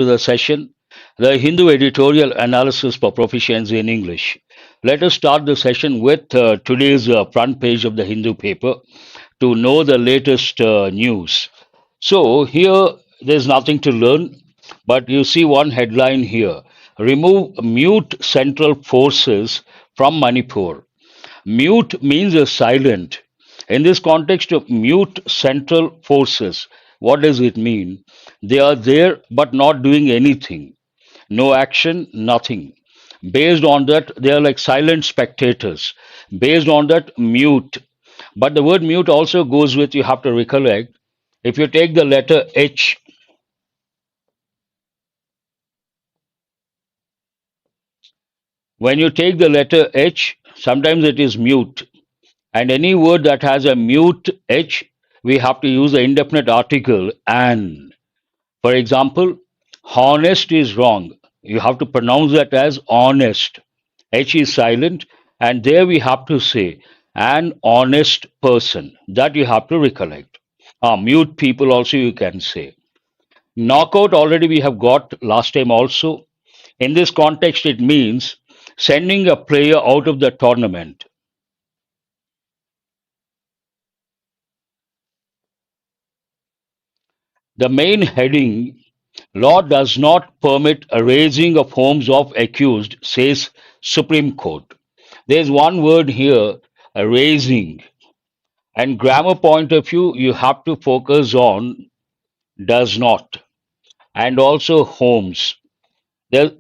to the session, the Hindu Editorial Analysis for Proficiency in English. Let us start the session with today's front page of the Hindu paper to know the latest news. So, here there's nothing to learn, but you see one headline here: Remove mute central forces from Manipur. Mute means a silent. In this context of mute central forces, what does it mean? They are there but not doing anything. No action, nothing. Based on that, they are like silent spectators. Based on that, mute. But the word mute also goes with, you have to recollect, if you take the letter H, when you take the letter H, sometimes it is mute. And any word that has a mute H, we have to use the indefinite article an. For example, honest is wrong. You have to pronounce that as honest. H is silent, and there we have to say an honest person. That you have to recollect. Mute people also you can say. Knockout already we have got last time also. In this context, it means sending a player out of the tournament. The main heading, law does not permit a raising of homes of accused, says Supreme Court. There's one word here, a raising. And grammar point of view, you have to focus on does not. And also homes.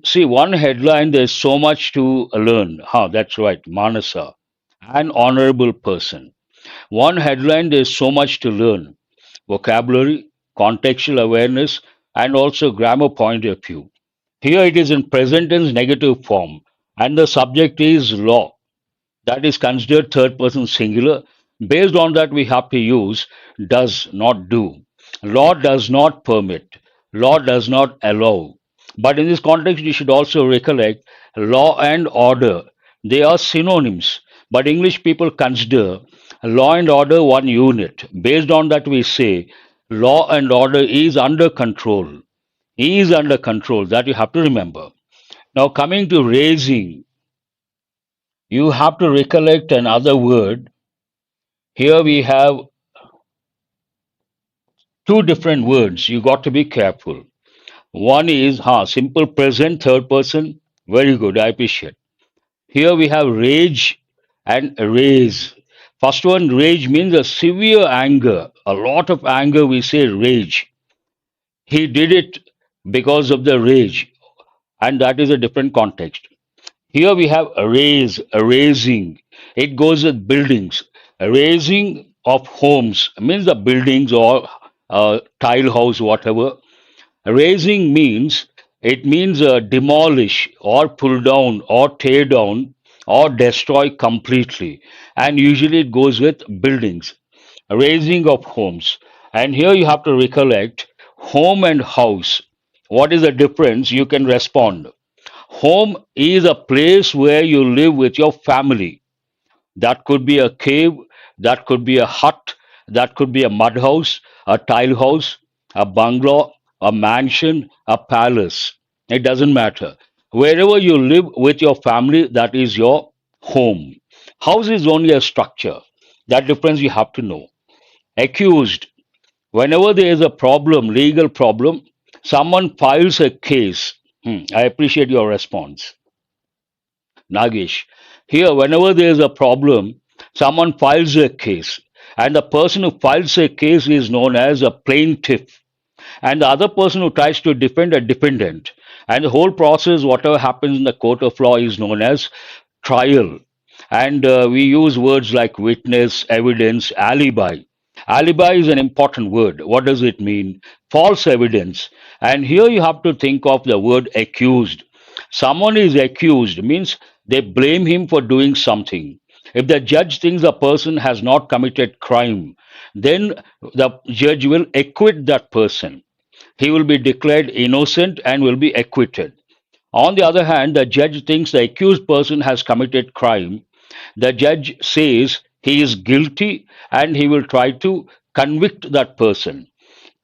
See, one headline, there's so much to learn. That's right, Manasa, an honorable person. One headline, there's so much to learn. Vocabulary, contextual awareness, and also grammar point of view. Here it is in present tense negative form, and the subject is law. That is considered third person singular. Based on that, we have to use does not do. Law does not permit. Law does not allow. But in this context, you should also recollect law and order. They are synonyms. But English people consider law and order one unit. Based on that, we say law and order is under control. Is under control. That you have to remember. Now, coming to raising, you have to recollect another word. Here we have two different words. You got to be careful. One is simple present, third person. Very good. I appreciate. Here we have rage and raise. First one, rage means a severe anger. A lot of anger, we say rage. He did it because of the rage. And that is a different context. Here we have a raise, a raising. It goes with buildings. A raising of homes means the buildings or tile house, whatever. Raising means, it means demolish or pull down or tear down or destroy completely. And usually it goes with buildings. Raising of homes. And here you have to recollect home and house. What is the difference? You can respond. Home is a place where you live with your family. That could be a cave, that could be a hut, that could be a mud house, a tile house, a bungalow, a mansion, a palace. It doesn't matter. Wherever you live with your family, that is your home. House is only a structure. That difference you have to know. Accused. Whenever there is a problem, legal problem, someone files a case. I appreciate your response. Nagesh. Here, whenever there is a problem, someone files a case. And the person who files a case is known as a plaintiff. And the other person who tries to defend a defendant. And the whole process, whatever happens in the court of law, is known as trial. And we use words like witness, evidence, alibi. Alibi is an important word. What does it mean? False evidence. And here you have to think of the word accused. Someone is accused means they blame him for doing something. If the judge thinks the person has not committed crime, then the judge will acquit that person. He will be declared innocent and will be acquitted. On the other hand, the judge thinks the accused person has committed crime. The judge says he is guilty and he will try to convict that person.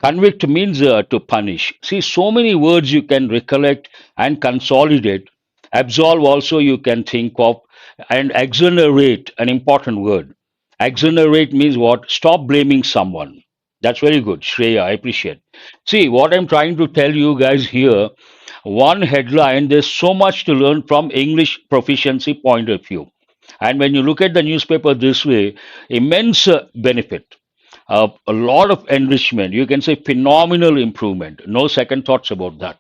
Convict means to punish. See, so many words you can recollect and consolidate. Absolve also you can think of. And exonerate, an important word. Exonerate means what? Stop blaming someone. That's very good, Shreya. I appreciate. See, what I'm trying to tell you guys here, one headline, there's so much to learn from English proficiency point of view. And when you look at the newspaper this way, immense benefit, a lot of enrichment. You can say phenomenal improvement. No second thoughts about that.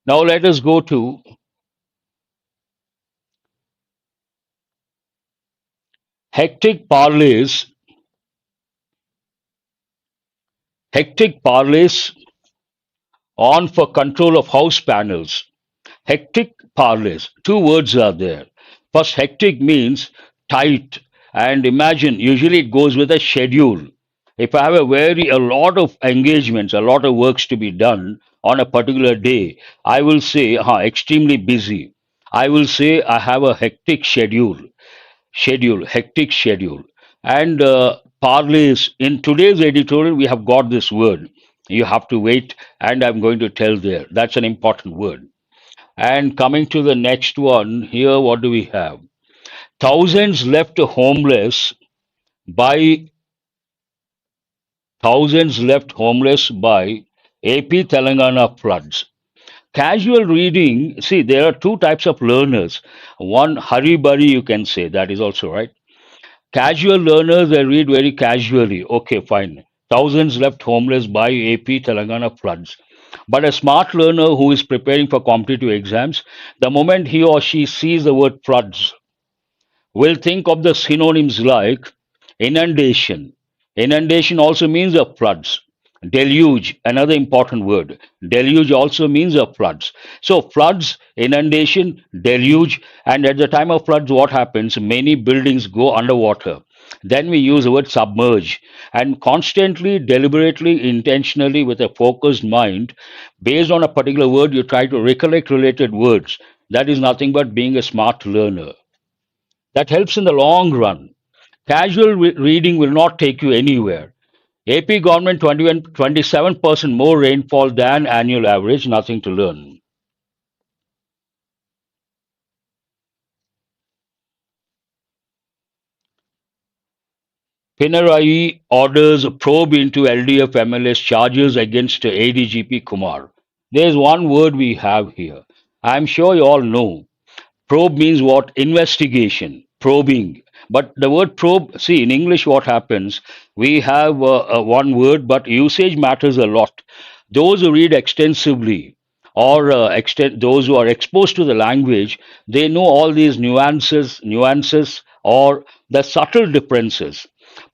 Now let us go to hectic parleys. Hectic parleys on for control of house panels. Hectic parleys. Two words are there. First, hectic means tight, and imagine usually it goes with a schedule. If I have a lot of engagements, a lot of works to be done on a particular day, I will say extremely busy. I will say I have a hectic schedule. Hectic schedule. And parlays, in today's editorial, we have got this word. You have to wait, and I'm going to tell there. That's an important word. And coming to the next one, here, what do we have? Thousands left homeless by thousands left homeless by AP Telangana floods. Casual reading, see, there are two types of learners. One, hurry burry, you can say, that is also right. Casual learners, they read very casually. Okay, fine. Thousands left homeless by AP Telangana floods. But a smart learner who is preparing for competitive exams, the moment he or she sees the word floods, will think of the synonyms like inundation. Inundation also means of floods. Deluge, another important word. Deluge also means of floods. So, floods, inundation, deluge, and at the time of floods, what happens? Many buildings go underwater. Then we use the word submerge. And constantly, deliberately, intentionally, with a focused mind, based on a particular word, you try to recollect related words. That is nothing but being a smart learner. That helps in the long run. Casual reading will not take you anywhere. AP government 27% more rainfall than annual average, nothing to learn. Pinarayi orders probe into LDF MLA's charges against ADGP Kumar. There's one word we have here. I'm sure you all know. Probe means what? Investigation, probing. But the word probe, see, in English, what happens? We have one word, but usage matters a lot. Those who read extensively or those who are exposed to the language, they know all these nuances, or the subtle differences.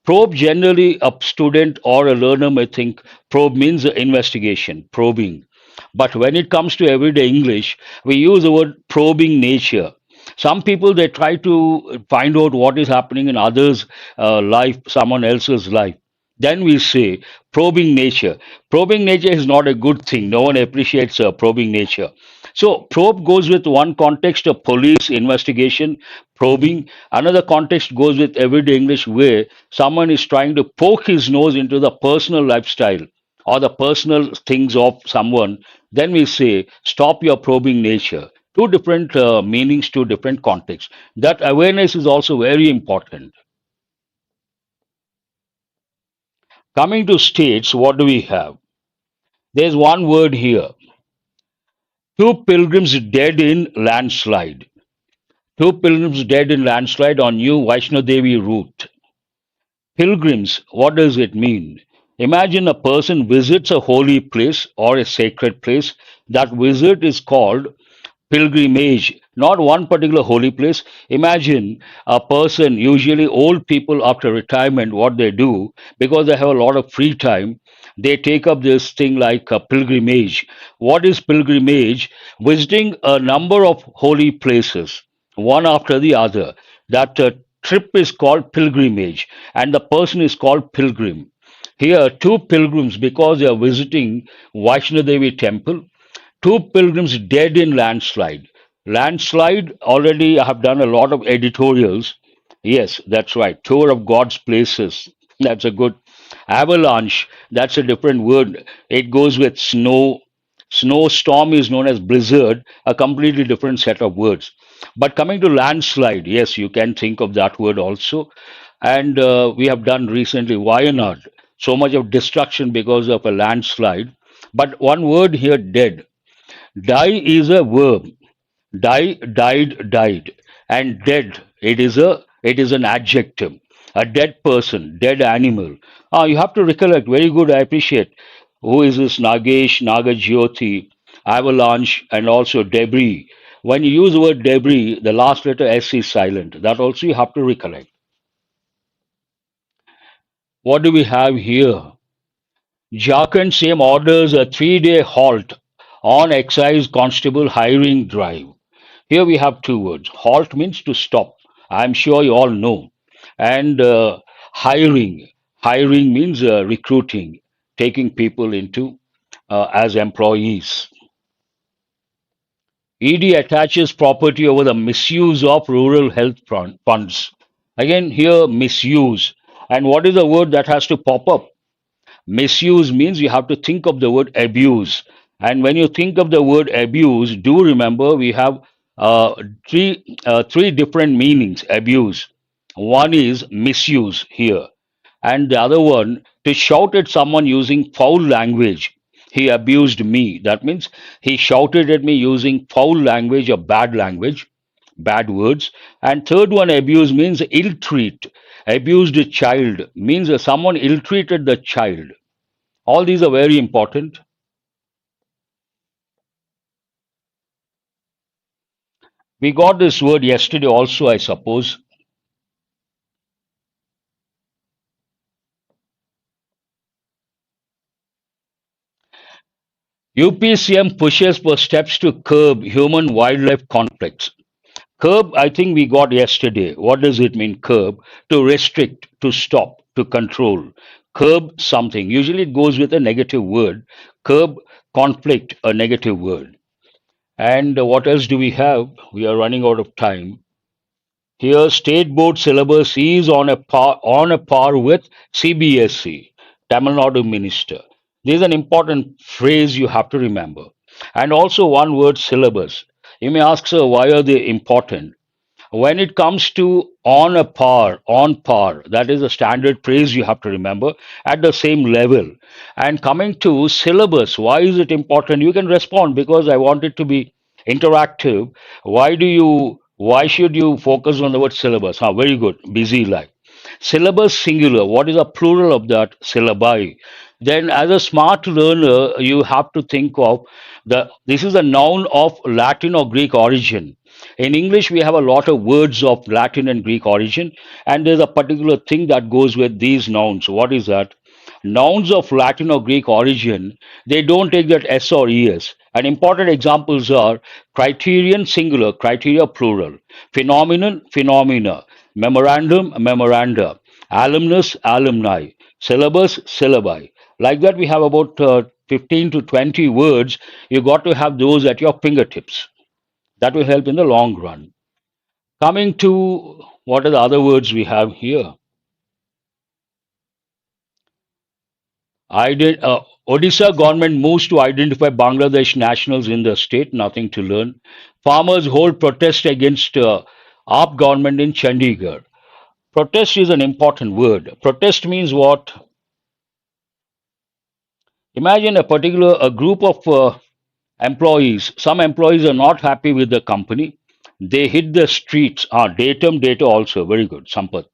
Probe generally, a student or a learner may think probe means investigation, probing. But when it comes to everyday English, we use the word probing nature. Some people they try to find out what is happening in others' life, someone else's life. Then we say probing nature. Probing nature is not a good thing. No one appreciates probing nature. So probe goes with one context of police investigation, probing. Another context goes with everyday English where someone is trying to poke his nose into the personal lifestyle or the personal things of someone. Then we say stop your probing nature. Two different meanings, two different contexts. That awareness is also very important. Coming to states, what do we have? There's one word here. Two pilgrims dead in landslide. Two pilgrims dead in landslide on new Vaishno Devi route. Pilgrims, what does it mean? Imagine a person visits a holy place or a sacred place. That visit is called pilgrimage, not one particular holy place. Imagine a person, usually old people after retirement, what they do, because they have a lot of free time, they take up this thing like a pilgrimage. What is pilgrimage? Visiting a number of holy places, one after the other. That trip is called pilgrimage, and the person is called pilgrim. Here, two pilgrims, because they are visiting Vaishno Devi temple, two pilgrims dead in landslide. Landslide, already I have done a lot of editorials. Yes, that's right. Tour of God's places. That's a good. Avalanche, that's a different word. It goes with snow. Snowstorm is known as blizzard, a completely different set of words. But coming to landslide, yes, you can think of that word also. And we have done recently Wayanad, so much of destruction because of a landslide. But one word here, dead. Die is a verb. Die, died, died. And dead, it is an adjective. A dead person, dead animal. Ah, you have to recollect. Very good, I appreciate. Who is this Nagesh, Nagajyoti, avalanche, and also debris? When you use the word debris, the last letter S is silent. That also you have to recollect. What do we have here? Jharkhand CM orders a 3-day halt on excise constable hiring drive. Here we have two words. Halt means to stop. I'm sure you all know. And hiring. Hiring means recruiting, taking people into as employees. ED attaches property over the misuse of rural health funds. Again, here misuse. And what is the word that has to pop up? Misuse means you have to think of the word abuse. And when you think of the word abuse, do remember we have three different meanings abuse. One is misuse here, and the other one to shout at someone using foul language. He abused me. That means he shouted at me using foul language or bad language, bad words. And third one, abuse means ill treat. Abused a child means someone ill treated the child. All these are very important. We got this word yesterday also, I suppose. UPCM pushes for steps to curb human wildlife conflicts. Curb, I think we got yesterday. What does it mean, curb? To restrict, to stop, to control. Curb something. Usually it goes with a negative word. Curb conflict, a negative word. And what else do we have? We are running out of time. Here, state board syllabus is on a par with CBSE, Tamil Nadu Minister. This is an important phrase you have to remember. And also one word syllabus. You may ask, sir, why are they important? When it comes to on par, that is a standard phrase you have to remember at the same level. And coming to syllabus, why is it important? You can respond because I want it to be interactive. Why should you focus on the word syllabus? Very good. Busy life. Syllabus singular. What is the plural of that? Syllabi. Then, as a smart learner, you have to think of this is a noun of Latin or Greek origin. In English, we have a lot of words of Latin and Greek origin, and there's a particular thing that goes with these nouns. What is that? Nouns of Latin or Greek origin, they don't take that S or ES. And important examples are criterion singular, criteria plural, phenomenon, phenomena, memorandum, memoranda, alumnus, alumni, syllabus, syllabi. Like that, we have about 15 to 20 words. You got to have those at your fingertips. That will help in the long run. Coming to what are the other words we have here? Odisha government moves to identify Bangladesh nationals in the state, nothing to learn. Farmers hold protest against AAP government in Chandigarh. Protest is an important word. Protest means what? Imagine a group of employees. Some employees are not happy with the company. They hit the streets. Datum, data also. Very good. Sampath.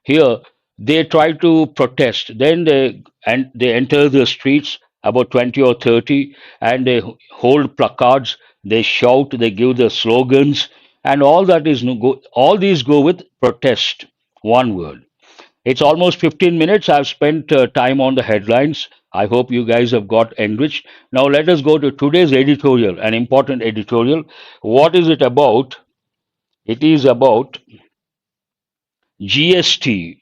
Here, they try to protest. Then they enter the streets, about 20 or 30, and they hold placards. They shout. They give the slogans, and all that is all these go with protest. One word. It's almost 15 minutes. I've spent time on the headlines. I hope you guys have got enriched. Now let us go to today's editorial, an important editorial. What is it about? It is about GST,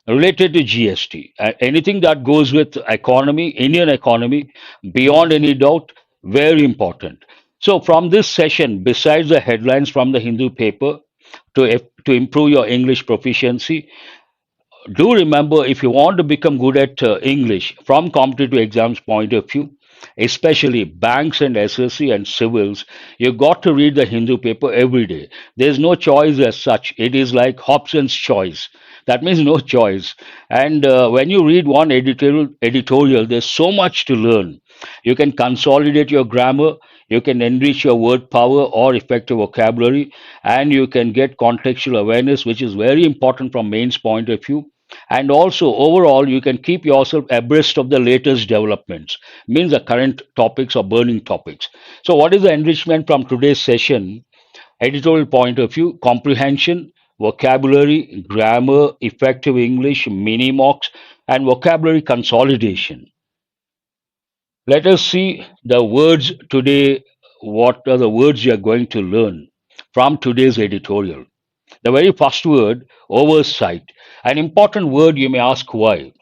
related to GST. Anything that goes with economy, Indian economy, beyond any doubt, very important. So from this session, besides the headlines from the Hindu paper to improve your English proficiency, do remember, if you want to become good at English from competitive exams point of view, especially banks and SSC and civils, you got to read the Hindu paper every day. There's no choice as such. It is like Hobson's choice. That means no choice. And when you read one editorial, there's so much to learn. You can consolidate your grammar, you can enrich your word power or effective vocabulary, and you can get contextual awareness, which is very important from mains point of view. And also, overall, you can keep yourself abreast of the latest developments, means the current topics or burning topics. So, what is the enrichment from today's session? Editorial point of view, comprehension, vocabulary, grammar, effective English, mini mocks, and vocabulary consolidation. Let us see the words today. What are the words you are going to learn from today's editorial? The very first word, oversight. An important word, you may ask why.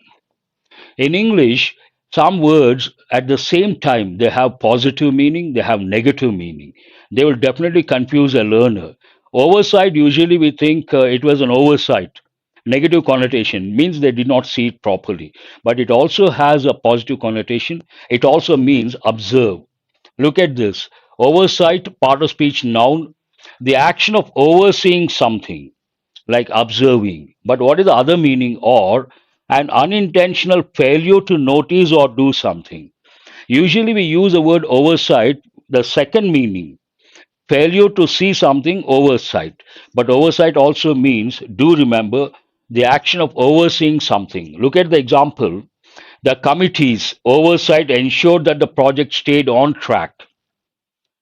In English, some words at the same time they have positive meaning, they have negative meaning. They will definitely confuse a learner. Oversight, usually we think it was an oversight. Negative connotation means they did not see it properly, but it also has a positive connotation. It also means observe. Look at this. Oversight, part of speech noun, the action of overseeing something like observing. But what is the other meaning? Or an unintentional failure to notice or do something. Usually we use the word oversight, the second meaning, failure to see something, oversight. But oversight also means, do remember, the action of overseeing something. Look at the example. The committee's oversight ensured that the project stayed on track.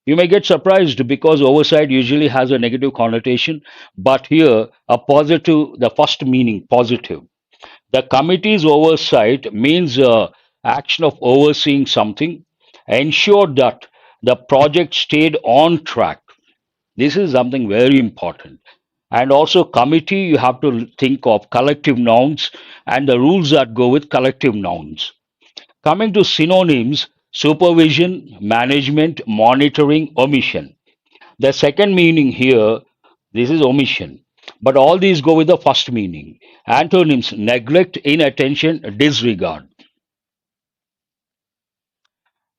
You may get surprised because oversight usually has a negative connotation, but here a positive, the first meaning, positive. The committee's oversight means action of overseeing something, ensured that the project stayed on track. This is something very important. And also, committee, you have to think of collective nouns and the rules that go with collective nouns. Coming to synonyms, supervision, management, monitoring, omission. The second meaning here, this is omission. But all these go with the first meaning. Antonyms, neglect, inattention, disregard.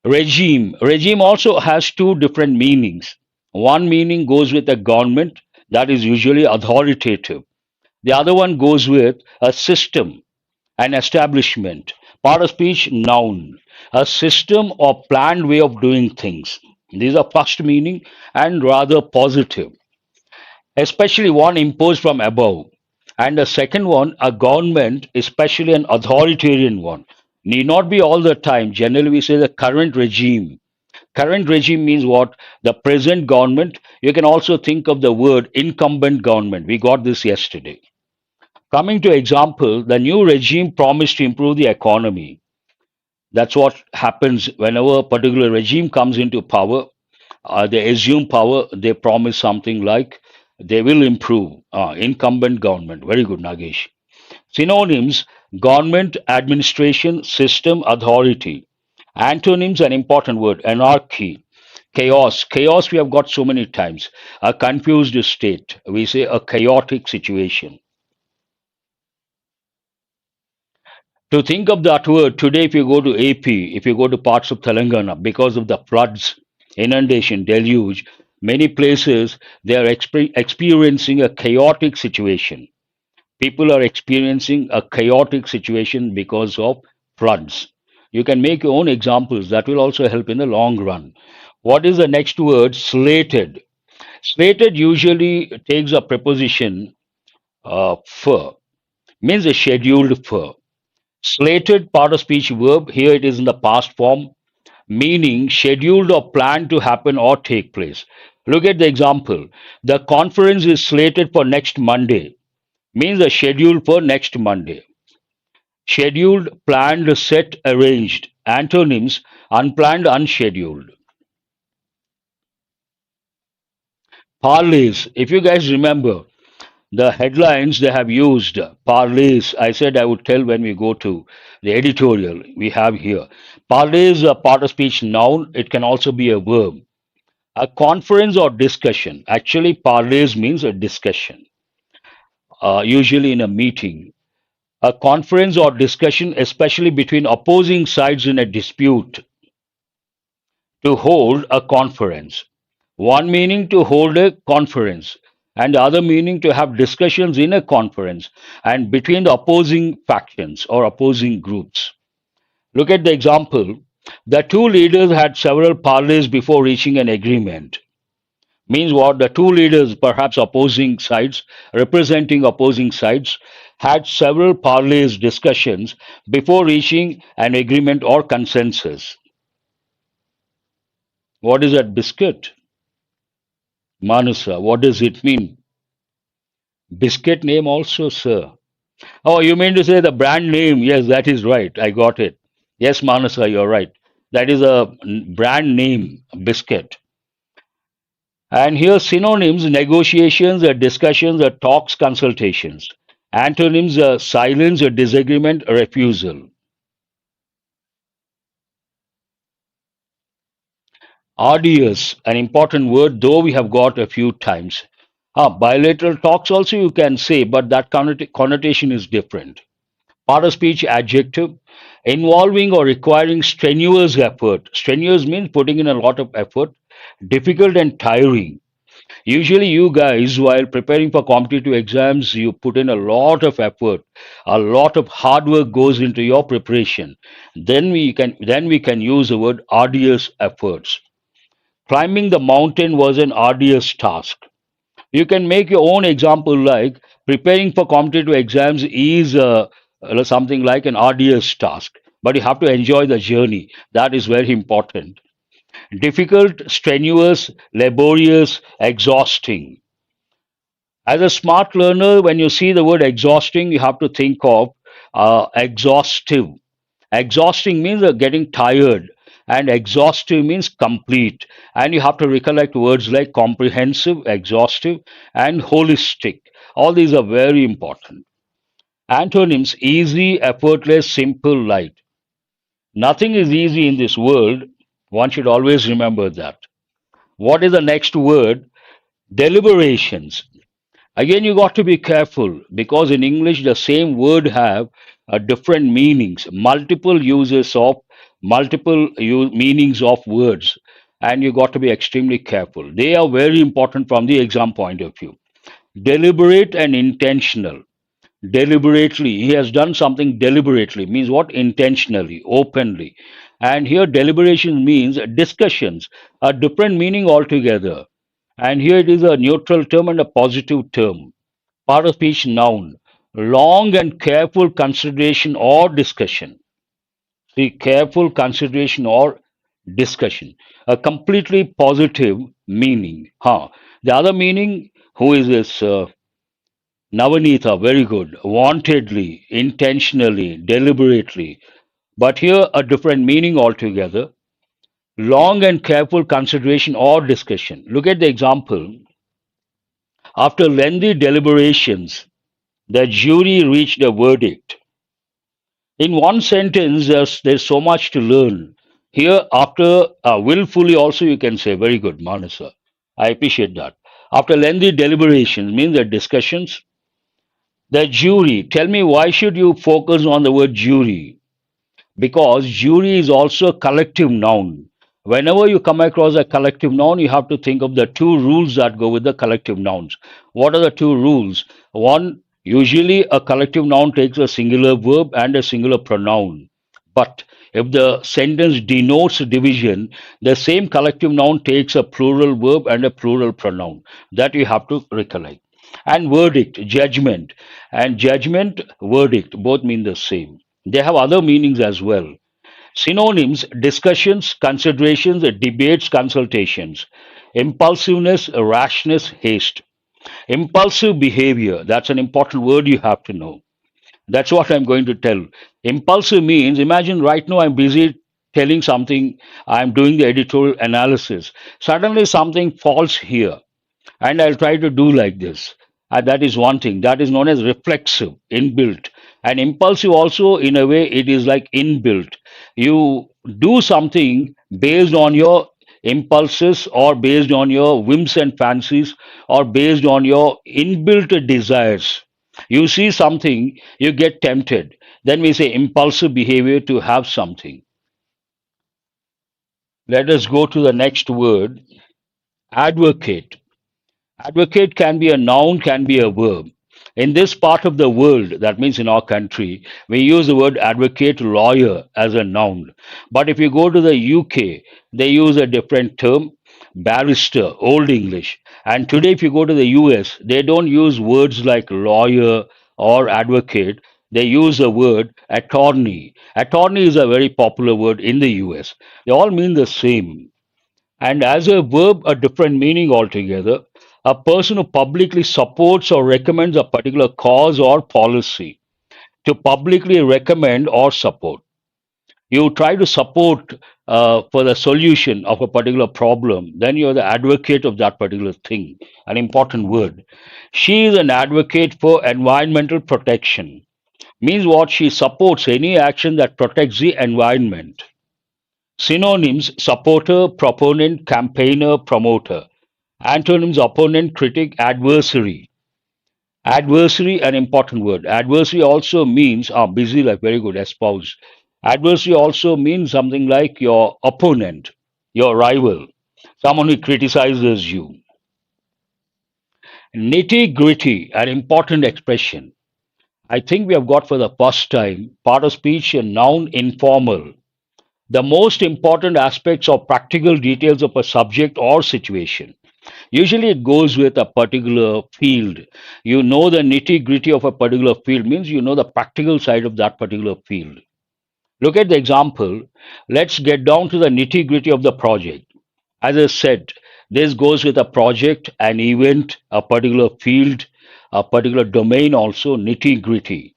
Regime. Regime also has two different meanings. One meaning goes with a government that is usually authoritative. The other one goes with a system, an establishment. Part of speech, noun. A system or planned way of doing things. These are first meaning and rather positive, especially one imposed from above. And the second one, a government, especially an authoritarian one, need not be all the time. Generally, we say the current regime. Current regime means what? The present government. You can also think of the word incumbent government. We got this yesterday. Coming to example, the new regime promised to improve the economy. That's what happens whenever a particular regime comes into power. They assume power, they promise something like they will improve. Incumbent government. Very good, Nagesh. Synonyms, government, administration, system, authority. Antonyms, an important word, anarchy, chaos. Chaos we have got so many times. A confused state. We say a chaotic situation. To think of that word, today if you go to AP, if you go to parts of Telangana, because of the floods, inundation, deluge, many places they are experiencing a chaotic situation. People are experiencing a chaotic situation because of floods. You can make your own examples that will also help in the long run. What is the next word? Slated. Slated usually takes a preposition for, means a scheduled for. Slated part of speech verb, here it is in the past form, meaning scheduled or planned to happen or take place. Look at the example. The conference is slated for next Monday, means a schedule for next Monday. Scheduled, planned, set, arranged. Antonyms, unplanned, unscheduled. Parleys. If you guys remember, the headlines they have used, Parleys, I said I would tell when we go to the editorial we have here. Parleys, a part of speech noun, it can also be a verb. A conference or discussion. Actually, parleys means a discussion, usually in a meeting. A conference or discussion, especially between opposing sides in a dispute. To hold a conference. One meaning to hold a conference, and the other meaning to have discussions in a conference and between the opposing factions or opposing groups. Look at the example. The two leaders had several parleys before reaching an agreement. Means what? The two leaders, perhaps opposing sides, representing opposing sides, had several parleys discussions before reaching an agreement or consensus. What is that biscuit? Manasa, what does it mean? Biscuit name also, sir. Oh, you mean to say the brand name? Yes, that is right. I got it. Yes, Manasa, you're right. That is a brand name, biscuit. And here synonyms, negotiations, discussions, talks, consultations. Antonyms, silence, disagreement, refusal. Arduous, an important word, though we have got a few times. Bilateral talks also you can say, but that connotation is different. Part of speech adjective, involving or requiring strenuous effort. Strenuous means putting in a lot of effort, difficult and tiring. Usually, you guys, while preparing for competitive exams, you put in a lot of effort, a lot of hard work goes into your preparation. Then we can use the word arduous efforts. Climbing the mountain was an arduous task. You can make your own example like preparing for competitive exams is something like an arduous task, but you have to enjoy the journey. That is very important. Difficult, strenuous, laborious, exhausting. As a smart learner, when you see the word exhausting, you have to think of exhaustive. Exhausting means getting tired, and exhaustive means complete. And you have to recollect words like comprehensive, exhaustive, and holistic. All these are very important. Antonyms easy, effortless, simple, light. Nothing is easy in this world. One should always remember that. What is the next word? Deliberations. Again, you got to be careful because in English the same word have different meanings, multiple uses of meanings of words, and you got to be extremely careful. They are very important from the exam point of view. Deliberate and intentional. Deliberately, he has done something deliberately means what? Intentionally, openly. And here deliberation means discussions, a different meaning altogether. And here it is a neutral term and a positive term. Part of speech noun. Long and careful consideration or discussion. See, careful consideration or discussion. A completely positive meaning. The other meaning, who is this? Navanitha, very good. Wantedly, intentionally, deliberately. But here a different meaning altogether. Long and careful consideration or discussion. Look at the example. After lengthy deliberations, the jury reached a verdict. In one sentence, there's so much to learn. Here, after willfully, also you can say, very good, Manasa. I appreciate that. After lengthy deliberations, means the discussions, the jury. Tell me, why should you focus on the word jury? Because jury is also a collective noun. Whenever you come across a collective noun, you have to think of the two rules that go with the collective nouns. What are the two rules? One, usually a collective noun takes a singular verb and a singular pronoun. But if the sentence denotes division, the same collective noun takes a plural verb and a plural pronoun. That you have to recollect. And verdict, judgment, and judgment, verdict, both mean the same. They have other meanings as well. Synonyms, discussions, considerations, debates, consultations. Impulsiveness, rashness, haste. Impulsive behavior, that's an important word you have to know. That's what I'm going to tell. Impulsive means, imagine right now I'm busy telling something, I'm doing the editorial analysis. Suddenly something falls here, and I'll try to do like this. That is one thing. That is known as reflexive, inbuilt. And impulsive also, in a way, it is like inbuilt. You do something based on your impulses or based on your whims and fancies or based on your inbuilt desires. You see something, you get tempted. Then we say impulsive behavior to have something. Let us go to the next word, advocate. Advocate can be a noun, can be a verb. In this part of the world, that means in our country, we use the word advocate, lawyer as a noun. But if you go to the UK, they use a different term, barrister, Old English. And today, if you go to the US, they don't use words like lawyer or advocate. They use the word attorney. Attorney is a very popular word in the US. They all mean the same. And as a verb, a different meaning altogether. A person who publicly supports or recommends a particular cause or policy. To publicly recommend or support. You try to support for the solution of a particular problem, then you're the advocate of that particular thing. An important word. She is an advocate for environmental protection. Means what? She supports any action that protects the environment. Synonyms: supporter, proponent, campaigner, promoter. Antonyms: opponent, critic, adversary. Adversary, an important word. Adversary also means, busy, like very good, espouse. Adversary also means something like your opponent, your rival, someone who criticizes you. Nitty gritty, an important expression. I think we have got for the first time part of speech a noun, informal. The most important aspects or practical details of a subject or situation. Usually it goes with a particular field. You know the nitty gritty of a particular field means you know the practical side of that particular field. Look at the example. Let's get down to the nitty gritty of the project. As I said, this goes with a project, an event, a particular field, a particular domain, also nitty gritty.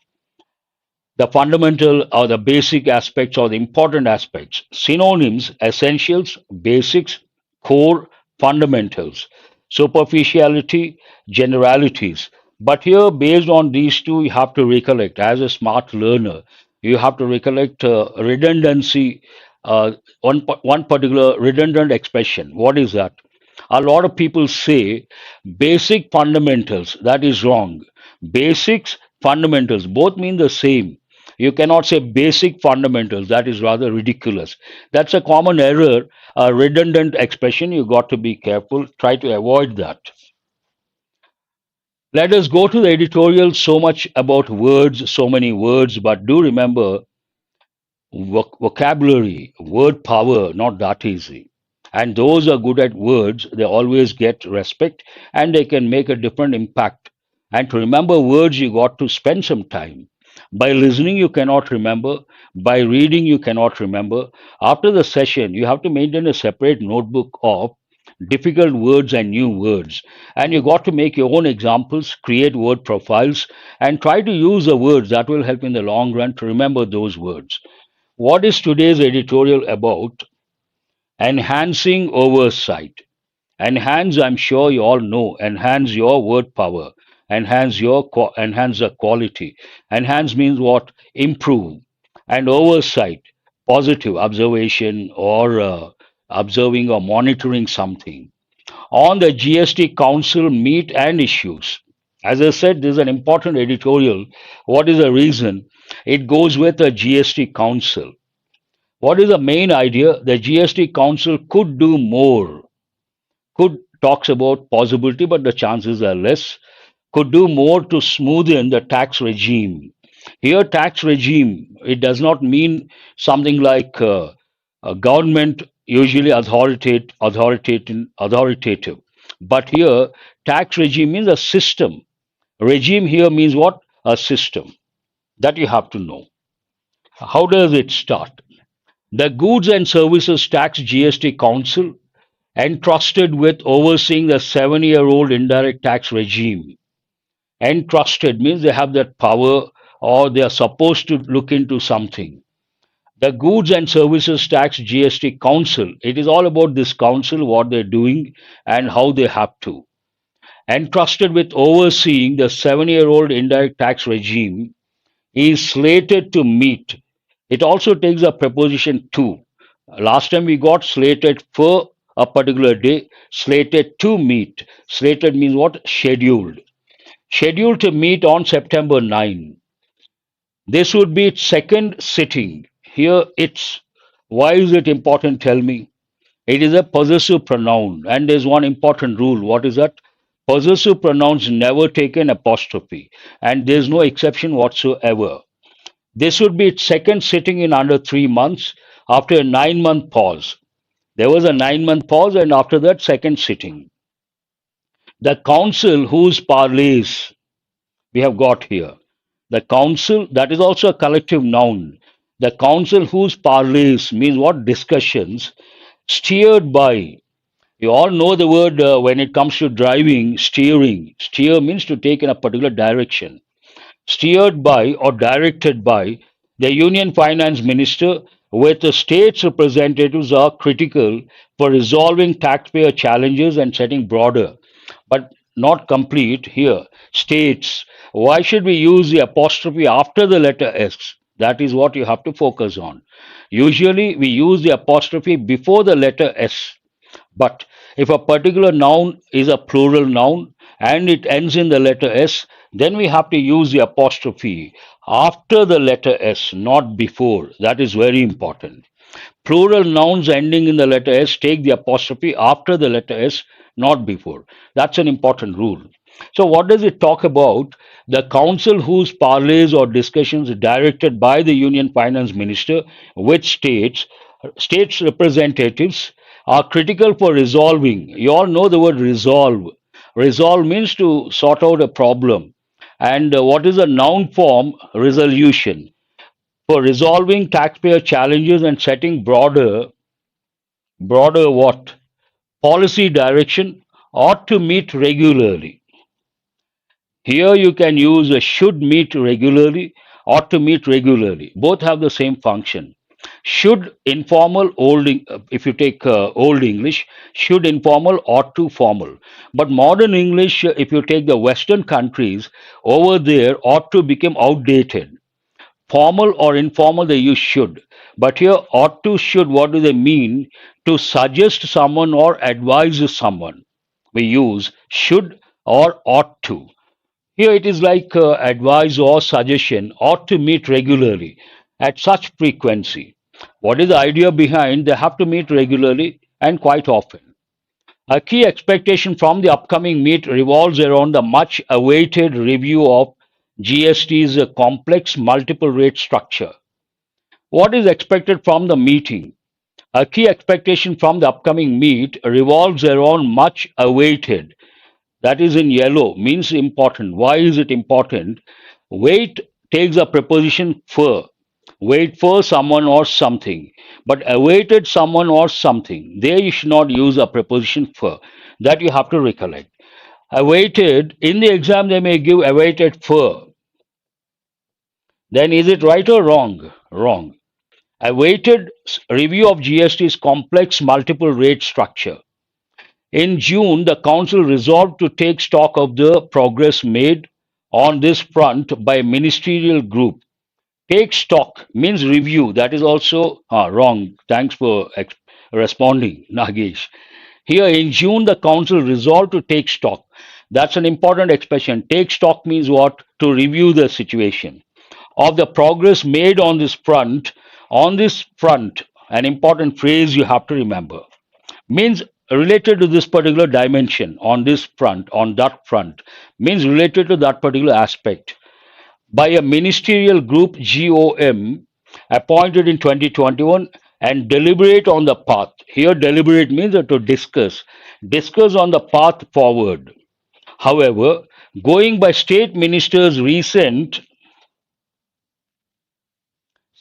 The fundamental or the basic aspects or the important aspects. Synonyms: essentials, basics, core, fundamentals, superficiality, generalities. But here, based on these two, you have to recollect as a smart learner, you have to recollect redundancy, one particular redundant expression. What is that? A lot of people say basic fundamentals. That is wrong. Basics, fundamentals, both mean the same. You cannot say basic fundamentals. That is rather ridiculous. That's a common error, a redundant expression. You got to be careful. Try to avoid that. Let us go to the editorial. So much about words, so many words, but do remember vocabulary, word power, not that easy. And those are good at words, they always get respect and they can make a different impact. And to remember words, you got to spend some time. By listening, you cannot remember. By reading, you cannot remember. After the session, you have to maintain a separate notebook of difficult words and new words. And you got to make your own examples, create word profiles, and try to use the words that will help in the long run to remember those words. What is today's editorial about? Enhancing oversight. Enhance, I'm sure you all know, enhance your word power, enhance the quality. Enhance means what? Improve. And oversight, positive observation or observing or monitoring something. On the GST Council meet and issues. As I said, this is an important editorial. What is the reason? It goes with the GST Council. What is the main idea? The GST Council could do more. Could talks about possibility, but the chances are less. Could do more to smoothen the tax regime. Here, tax regime, it does not mean something like a government usually authoritative. But here, tax regime means a system. Regime here means what? A system. That you have to know. How does it start? The Goods and Services Tax GST Council, entrusted with overseeing the 7-year-old indirect tax regime. Entrusted means they have that power or they are supposed to look into something. The Goods and Services Tax GST Council, it is all about this council, what they're doing and how they have to. Entrusted with overseeing the 7-year-old indirect tax regime is slated to meet. It also takes a preposition to. Last time we got slated for a particular day, slated to meet. Slated means what? Scheduled. scheduled to meet on September 9. This would be its second sitting. Here it's, why is it important? Tell me. It is a possessive pronoun, and there's one important rule. What is that? Possessive pronouns never take an apostrophe, and there's no exception whatsoever. This would be its second sitting in under 3 months after a 9 month pause. There was a 9 month pause, and after that, second sitting. The council whose parleys we have got here. The council, that is also a collective noun. The council whose parleys means what? Discussions steered by. You all know the word when it comes to driving, steering. Steer means to take in a particular direction. Steered by or directed by the Union Finance Minister, with the state's representatives are critical for resolving taxpayer challenges and setting broader, but not complete here. States. Why should we use the apostrophe after the letter S? That is what you have to focus on. Usually we use the apostrophe before the letter S. But if a particular noun is a plural noun and it ends in the letter S, then we have to use the apostrophe after the letter S, not before. That is very important. Plural nouns ending in the letter S take the apostrophe after the letter S, not before. That's an important rule. So, what does it talk about? The council whose parleys or discussions directed by the Union Finance Minister with states representatives are critical for resolving. You all know the word resolve. Resolve means to sort out a problem. And what is a noun form? Resolution. For resolving taxpayer challenges and setting broader what? Policy direction ought to meet regularly. Here you can use a should meet regularly, ought to meet regularly. Both have the same function. Should informal, if you take old English, should informal, ought to formal. But modern English, if you take the Western countries, over there, ought to become outdated. Formal or informal, they use should. But here, ought to, should, what do they mean? To suggest someone or advise someone. We use should or ought to. Here it is like advice or suggestion ought to meet regularly at such frequency. What is the idea behind? They have to meet regularly and quite often. A key expectation from the upcoming meet revolves around the much awaited review of GST's complex multiple rate structure. What is expected from the meeting? A key expectation from the upcoming meet revolves around much awaited. That is in yellow, means important. Why is it important? Wait takes a preposition for. Wait for someone or something. But awaited someone or something. There you should not use a preposition for. That you have to recollect. Awaited, in the exam they may give awaited for. Then is it right or wrong? Wrong. Awaited review of GST's complex multiple rate structure. In June, the Council resolved to take stock of the progress made on this front by a ministerial group. Take stock means review. That is also wrong. Thanks for responding, Nagesh. Here in June, the Council resolved to take stock. That's an important expression. Take stock means what? To review the situation of the progress made on this front. On this front, an important phrase you have to remember means related to this particular dimension, on this front, on that front, means related to that particular aspect, by a ministerial group GOM appointed in 2021 and deliberate on the path. Here, deliberate means to discuss on the path forward. However, going by state ministers' recent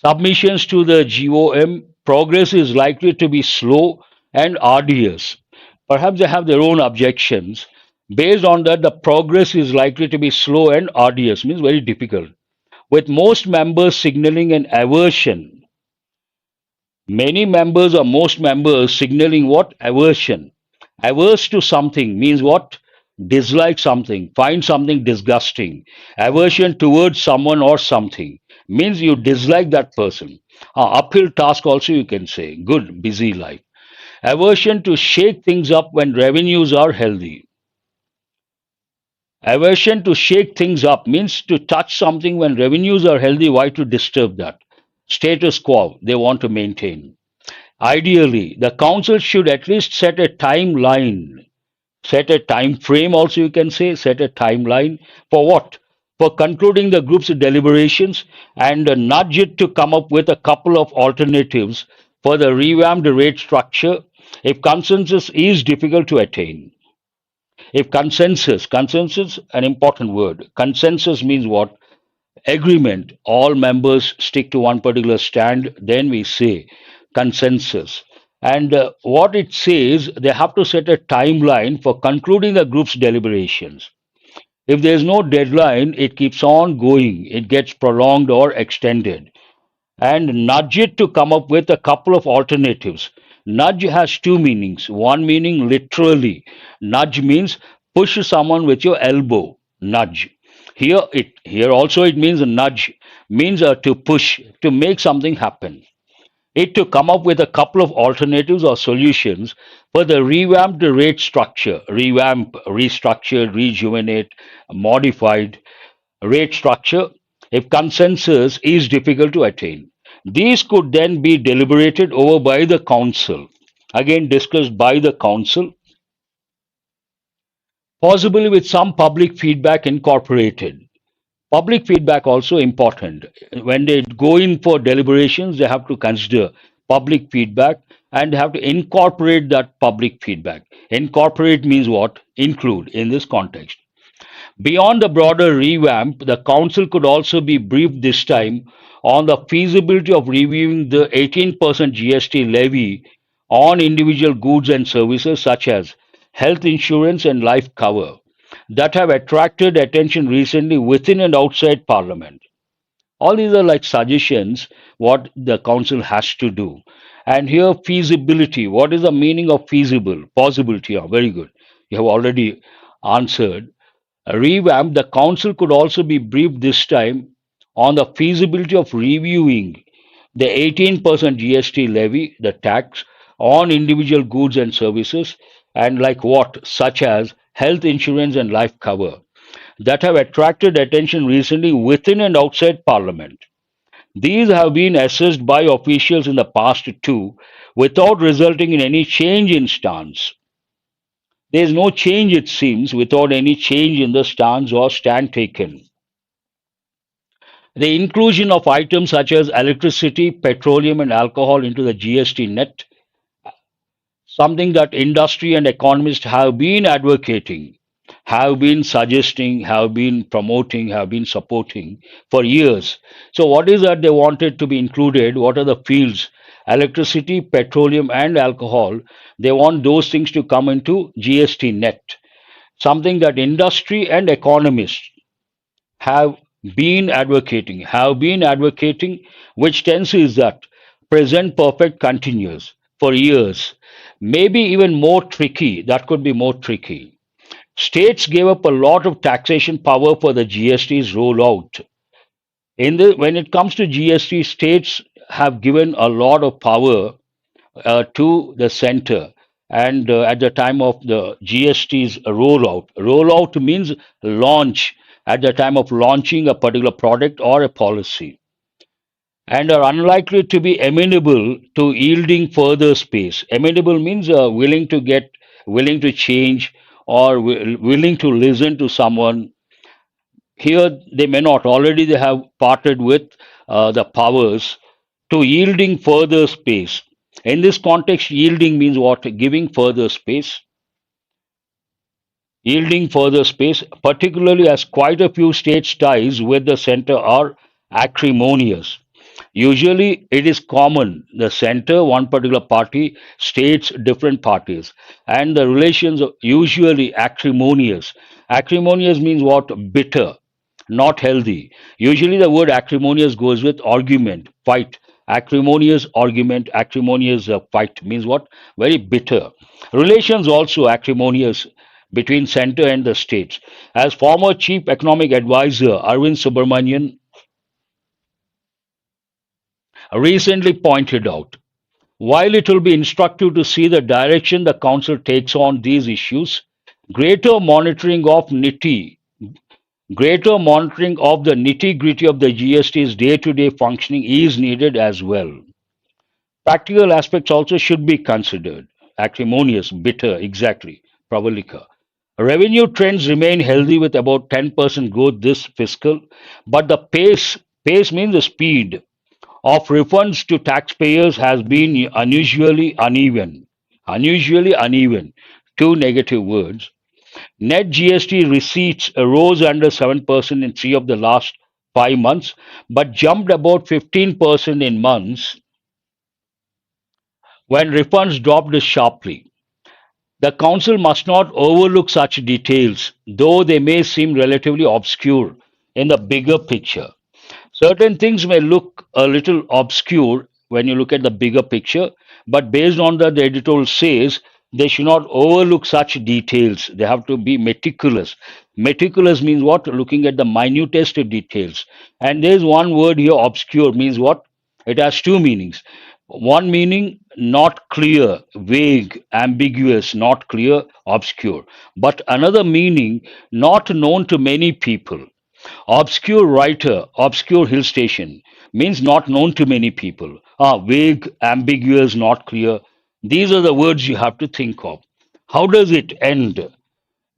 submissions to the GOM, progress is likely to be slow and arduous. Perhaps they have their own objections. Based on that, the progress is likely to be slow and arduous, means very difficult, with most members signaling an aversion. Many members or most members signaling what? Aversion. Averse to something means what? Dislike something, find something disgusting. Aversion towards someone or something means you dislike that person. Uphill task also you can say. Good, busy life. Aversion to shake things up when revenues are healthy. Aversion to shake things up means to touch something when revenues are healthy. Why to disturb that? Status quo they want to maintain. Ideally, the council should at least set a timeline, set a time frame also, you can say, set a timeline for what? For concluding the group's deliberations and nudge it to come up with a couple of alternatives for the revamped rate structure if consensus is difficult to attain. If consensus, an important word. Consensus means what? Agreement. All members stick to one particular stand, then we say consensus. And what it says, they have to set a timeline for concluding the group's deliberations. If there is no deadline, it keeps on going, it gets prolonged or extended. And nudge it to come up with a couple of alternatives. Nudge has two meanings. One meaning literally. Nudge means push someone with your elbow. Nudge. Here also it means a nudge means to push to make something happen. It to come up with a couple of alternatives or solutions for the revamped rate structure. Revamp, restructured, rejuvenate, modified rate structure if consensus is difficult to attain. These could then be deliberated over by the council, again discussed by the council, possibly with some public feedback incorporated. Public feedback also important. When they go in for deliberations, they have to consider public feedback and they have to incorporate that public feedback. Incorporate means what? Include in this context. Beyond the broader revamp, the council could also be briefed this time on the feasibility of reviewing the 18% GST levy on individual goods and services such as health insurance and life cover that have attracted attention recently within and outside Parliament. All these are like suggestions what the council has to do. And here, feasibility. What is the meaning of feasible? Possibility. Oh, very good. You have already answered. A revamp, the council could also be briefed this time on the feasibility of reviewing the 18% GST levy, the tax on individual goods and services, and like what, such as health insurance and life cover, that have attracted attention recently within and outside Parliament. These have been assessed by officials in the past too, without resulting in any change in stance. There is no change, it seems, without any change in the stance or stand taken. The inclusion of items such as electricity, petroleum, and alcohol into the GST net, something that industry and economists have been advocating, have been suggesting, have been promoting, have been supporting for years. So, what is that they wanted to be included? What are the fields? Electricity, petroleum, and alcohol. They want those things to come into GST net, something that industry and economists have been advocating, which tense is that present perfect continuous for years, maybe even more tricky, that could be more tricky. States gave up a lot of taxation power for the GST's rollout. When it comes to GST, states have given a lot of power to the center. And at the time of the GST's rollout means launch, at the time of launching a particular product or a policy, and are unlikely to be amenable to yielding further space. Amenable means willing to change or willing to listen to someone. Here they may not. Already they have parted with the powers to yielding further space. In this context, yielding means what? Giving further space. Yielding further space, particularly as quite a few states' ties with the center are acrimonious. Usually, it is common the center, one particular party, states, different parties, and the relations are usually acrimonious. Acrimonious means what? Bitter, not healthy. Usually, the word acrimonious goes with argument, fight. Acrimonious argument, acrimonious fight means what? Very bitter. Relations also acrimonious between center and the states. As former chief economic advisor Arvind Subramanian recently pointed out, while it will be instructive to see the direction the council takes on these issues, greater monitoring of Greater monitoring of the nitty-gritty of the GST's day-to-day functioning is needed as well. Practical aspects also should be considered. Acrimonious, bitter, exactly, Pravalika. Revenue trends remain healthy with about 10% growth this fiscal, but the pace means the speed of refunds to taxpayers has been unusually uneven. Unusually uneven. Two negative words. Net GST receipts rose under 7% in 3 of the last 5 months, but jumped about 15% in months when refunds dropped sharply. The Council must not overlook such details, though they may seem relatively obscure in the bigger picture. Certain things may look a little obscure when you look at the bigger picture, but based on that, the editorial says they should not overlook such details. They have to be meticulous. Meticulous means what? Looking at the minutest details. And there's one word here, obscure, means what? It has two meanings. One meaning, not clear, vague, ambiguous, not clear, obscure. But another meaning, not known to many people. Obscure writer, obscure hill station means not known to many people. Vague, ambiguous, not clear. These are the words you have to think of. How does it end?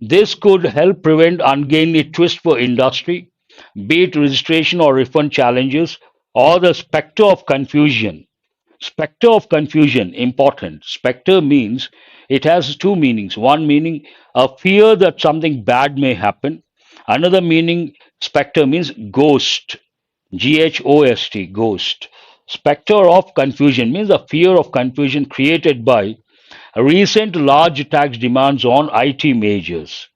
This could help prevent ungainly twist for industry, be it registration or refund challenges, or the specter of confusion. Specter of confusion, important. Specter means it has two meanings. One meaning, a fear that something bad may happen. Another meaning, specter means ghost. Ghost, ghost. Specter of confusion means a fear of confusion created by recent large tax demands on IT majors.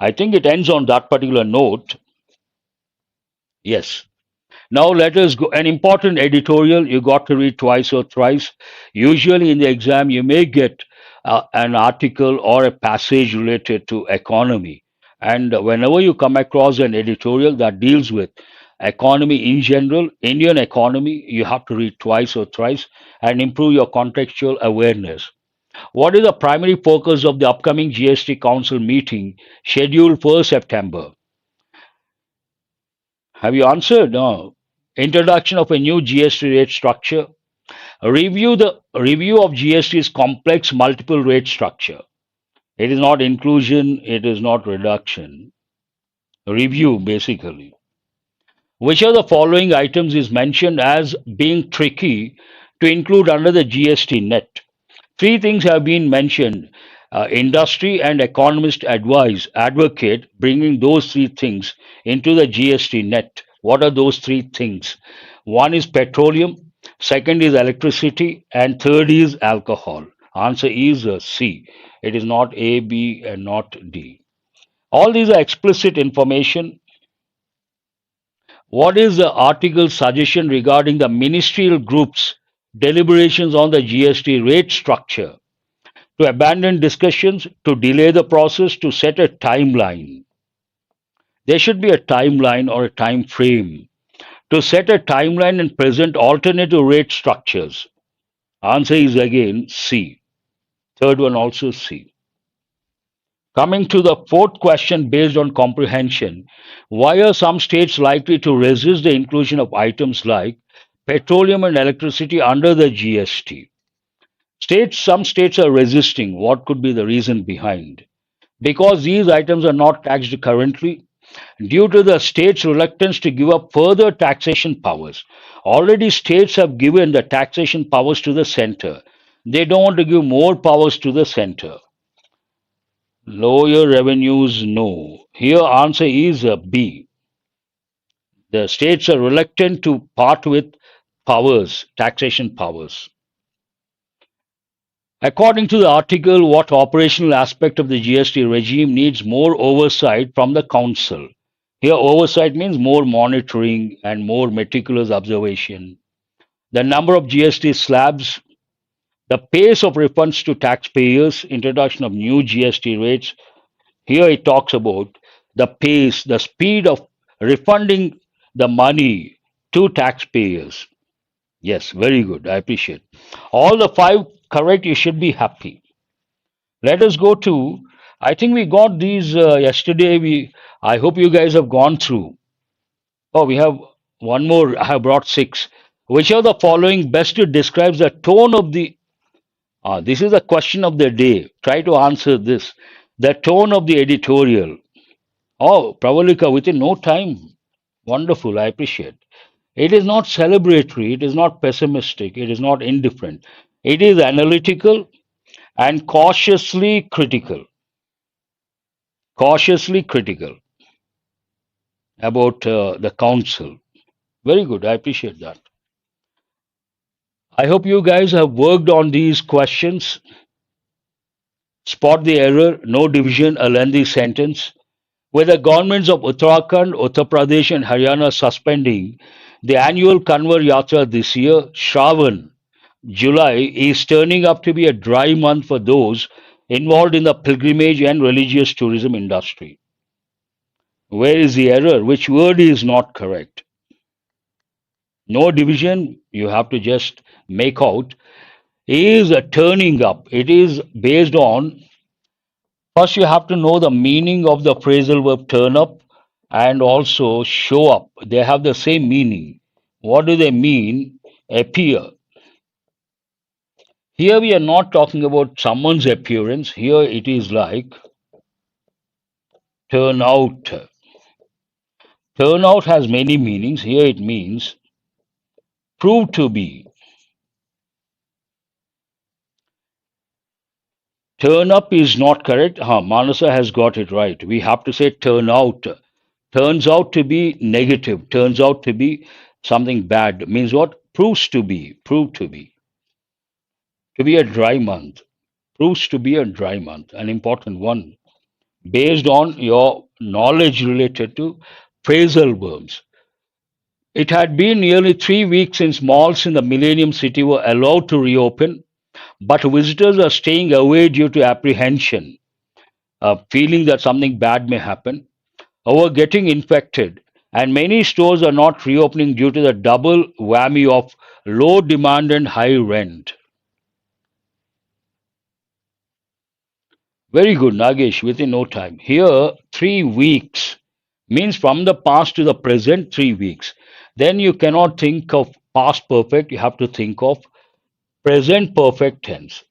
I think it ends on that particular note. Yes. Now let us go. An important editorial you got to read twice or thrice. Usually in the exam, you may get an article or a passage related to economy. And whenever you come across an editorial that deals with economy in general, Indian economy, you have to read twice or thrice and improve your contextual awareness. What is the primary focus of the upcoming GST Council meeting scheduled for September? Have you answered? No. Introduction of a new GST rate structure. Review of GST's complex multiple rate structure. It is not inclusion, it is not reduction. Review basically. Which of the following items is mentioned as being tricky to include under the GST net? Three things have been mentioned. Industry and economists advocate bringing those three things into the GST net. What are those three things? One is petroleum, second is electricity, and third is alcohol. Answer is C. It is not A, B, and not D. All these are explicit information. What is the article's suggestion regarding the ministerial group's deliberations on the GST rate structure? To abandon discussions, to delay the process, to set a timeline. There should be a timeline or a time frame. To set a timeline and present alternative rate structures. Answer is again C. Third one also C. Coming to the fourth question based on comprehension, why are some states likely to resist the inclusion of items like petroleum and electricity under the GST? Some states are resisting. What could be the reason behind? Because these items are not taxed currently, due to the state's reluctance to give up further taxation powers. Already, states have given the taxation powers to the center. They don't want to give more powers to the center. Lower revenues, no. Here, answer is B. The states are reluctant to part with powers, taxation powers. According to the article, what operational aspect of the GST regime needs more oversight from the Council? Here, oversight means more monitoring and more meticulous observation. The number of GST slabs, the pace of refunds to taxpayers, introduction of new GST rates. Here it talks about the pace, the speed of refunding the money to taxpayers. Yes, very good. I appreciate. All the five correct, you should be happy. Let us go to I think we got these yesterday. I hope you guys have gone through. Oh, we have one more. I have brought six. Which of the following best describes the tone of the? This is a question of the day. Try to answer this. The tone of the editorial. Oh, Pravalika, within no time. Wonderful. I appreciate. It is not celebratory. It is not pessimistic. It is not indifferent. It is analytical and cautiously critical. Cautiously critical about the council. Very good. I appreciate that. I hope you guys have worked on these questions. Spot the error, no division, a lengthy sentence. With the governments of Uttarakhand, Uttar Pradesh, and Haryana suspending the annual Kanwar Yatra this year, Shravan, July, is turning up to be a dry month for those involved in the pilgrimage and religious tourism industry. Where is the error? Which word is not correct? No division, you have to just make out, is a turning up. It is based on, first, you have to know the meaning of the phrasal verb turn up and also show up. They have the same meaning. What do they mean? Appear. Here we are not talking about someone's appearance. Here it is like turn out. Turn out has many meanings. Here it means prove to be. Turn up is not correct. Manasa has got it right. We have to say turn out. Turns out to be negative. Turns out to be something bad. Means what? Proves to be. Prove to be. To be a dry month. Proves to be a dry month. An important one. Based on your knowledge related to phrasal verbs. It had been nearly 3 weeks since malls in the Millennium City were allowed to reopen, but visitors are staying away due to apprehension, feeling that something bad may happen, or getting infected. And many stores are not reopening due to the double whammy of low demand and high rent. Very good, Nagesh, within no time. Here, 3 weeks means from the past to the present, 3 weeks. Then you cannot think of past perfect, you have to think of present perfect tense.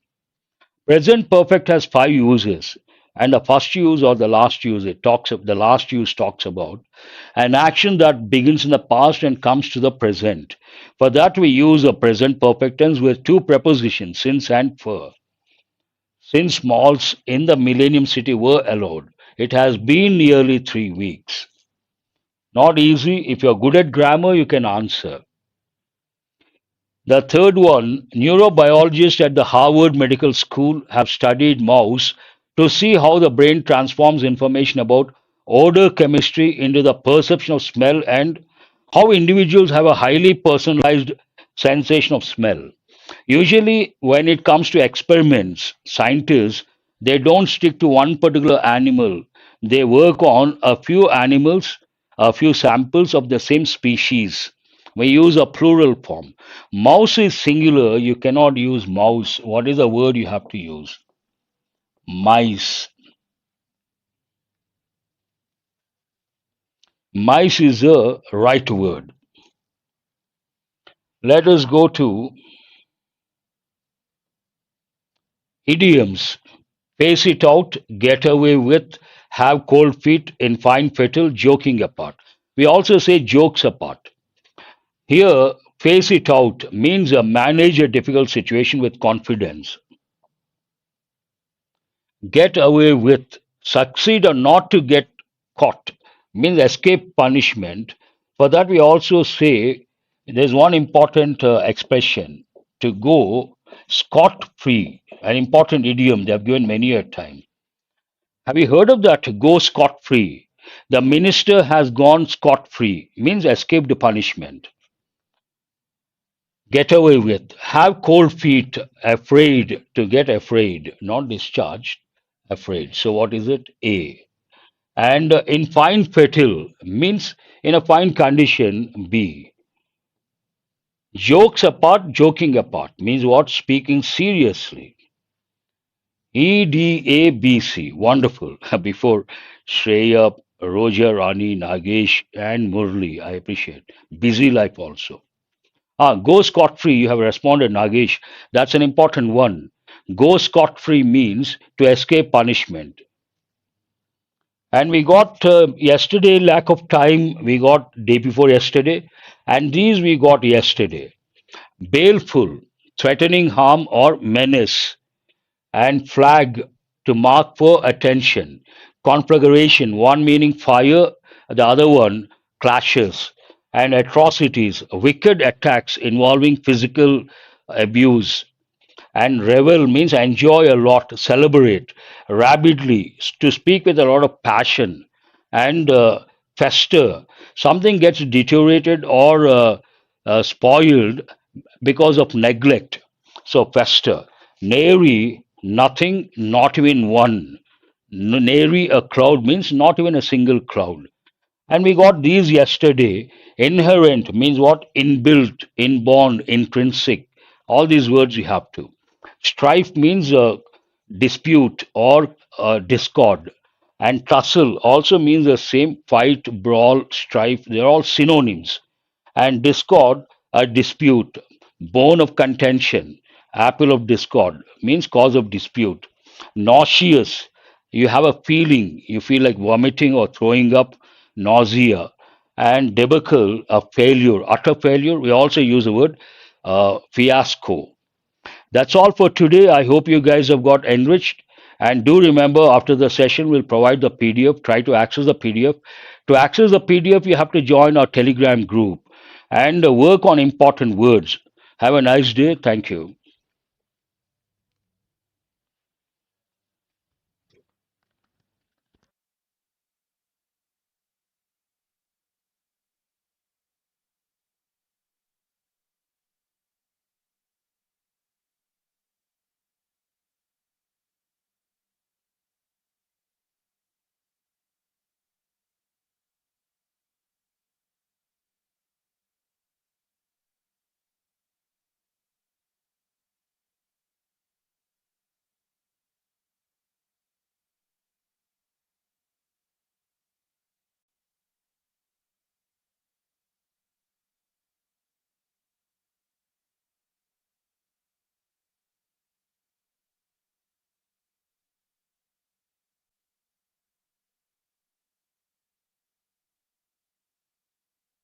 Present perfect has five uses, and the first use or the last use it talks the last use talks about an action that begins in the past and comes to the present. For that we use a present perfect tense with two prepositions, since and for. Since malls in the Millennium City were allowed, it has been nearly 3 weeks. Not easy. If you're good at grammar, you can answer. The third one, neurobiologists at the Harvard Medical School have studied mouse to see how the brain transforms information about odor chemistry into the perception of smell and how individuals have a highly personalized sensation of smell. Usually, when it comes to experiments, scientists they don't stick to one particular animal. They work on a few animals, a few samples of the same species. We use a plural form. Mouse is singular. You cannot use mouse. What is the word you have to use? Mice. Mice is a right word. Let us go to idioms. Face it out, get away with, have cold feet, in fine fettle, joking apart. We also say jokes apart. Here, face it out means manage a difficult situation with confidence. Get away with, succeed or not to get caught, means escape punishment. For that, we also say there's one important expression to go scot free, an important idiom they have given many a time. Have you heard of that? Go scot free. The minister has gone scot free, means escaped punishment. Get away with, have cold feet, afraid, to get afraid, not discharged, afraid. So, what is it? A. And in fine fettle means in a fine condition, B. Jokes apart, joking apart means what? Speaking seriously. EDABC. Wonderful. Before Shreya, Roger, Rani, Nagesh, and Murli. I appreciate. Busy life also. Go scot free. You have responded, Nagesh. That's an important one. Go scot free means to escape punishment. And we got yesterday, lack of time, we got day before yesterday. And these we got yesterday. Baleful, threatening harm or menace. And flag to mark for attention. Conflagration, one meaning fire, the other one clashes. And atrocities, wicked attacks involving physical abuse. And revel means enjoy a lot, celebrate rapidly, to speak with a lot of passion. And fester, something gets deteriorated or spoiled because of neglect. So fester. Nary, nothing, not even one. Nary, a crowd means not even a single crowd. And we got these yesterday. Inherent means what? Inbuilt, inborn, intrinsic. All these words you have to. Strife means dispute or discord. And tussle also means the same: fight, brawl, strife. They're all synonyms. And discord, a dispute. Bone of contention, apple of discord, means cause of dispute. Nauseous, you have a feeling, you feel like vomiting or throwing up, nausea. And debacle, a failure, utter failure. We also use the word fiasco. That's all for today. I hope you guys have got enriched. And do remember, after the session, we'll provide the PDF. Try to access the PDF. To access the PDF, you have to join our Telegram group and work on important words. Have a nice day. Thank you.